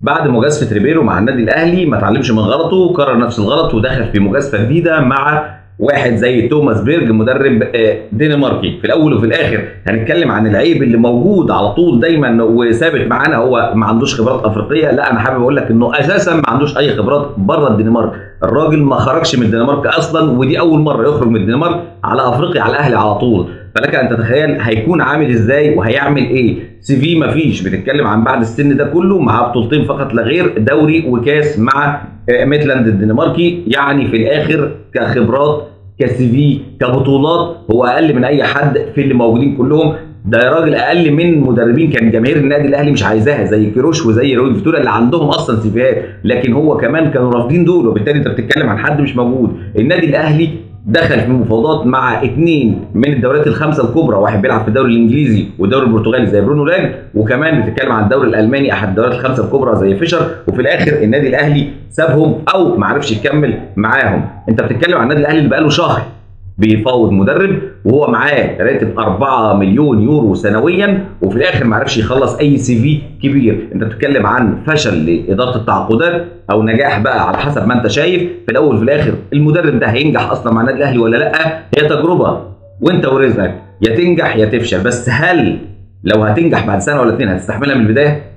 بعد مجازفه ريبيرو مع النادي الاهلي ما اتعلمش من غلطه وكرر نفس الغلط ودخل في مجازفه جديده مع واحد زي توماس بيرج مدرب دنماركي. في الاول وفي الاخر هنتكلم عن العيب اللي موجود على طول دايما وثابت معانا، هو ما عندوش خبرات افريقيه. لا، انا حابب اقول لك انه اساسا ما عندوش اي خبرات بره الدنمارك. الراجل ما خرجش من الدنمارك اصلا، ودي اول مره يخرج من الدنمارك على افريقيا على الاهلي على طول. فلك ان تتخيل هيكون عامل ازاي وهيعمل ايه. سي في مفيش، بتتكلم عن بعد السن ده كله معاه بطولتين فقط لا غير، دوري وكاس مع ميتلاند الدنماركي. يعني في الاخر كخبرات كسي في كبطولات هو اقل من اي حد في اللي موجودين كلهم. ده يا راجل اقل من مدربين كان جماهير النادي الاهلي مش عايزاها زي كيروش وزي روي فيتوريا اللي عندهم اصلا سيفيهات، لكن هو كمان كانوا رافضين دول. وبالتالي انت بتتكلم عن حد مش موجود. النادي الاهلي دخل في مفاوضات مع اثنين من الدوريات الخمسه الكبرى، واحد بيلعب في الدوري الانجليزي والدوري البرتغالي زي برونو لاج، وكمان بتتكلم عن الدوري الالماني احد الدوريات الخمسه الكبرى زي فيشر. وفي الاخر النادي الاهلي سابهم او ما عرفش يكمل معاهم. انت بتتكلم عن النادي الاهلي اللي بقاله شهر بيفاوض مدرب وهو معاه راتب 4 مليون يورو سنويا، وفي الاخر ما عرفش يخلص اي سي في كبير. انت بتتكلم عن فشل لاداره التعاقدات او نجاح بقى على حسب ما انت شايف. في الاول وفي الاخر المدرب ده هينجح اصلا مع النادي الاهلي ولا لا؟ هي تجربه وانت ورزقك، يا تنجح يا تفشل. بس هل لو هتنجح بعد سنه ولا اتنين هتستحملها من البدايه؟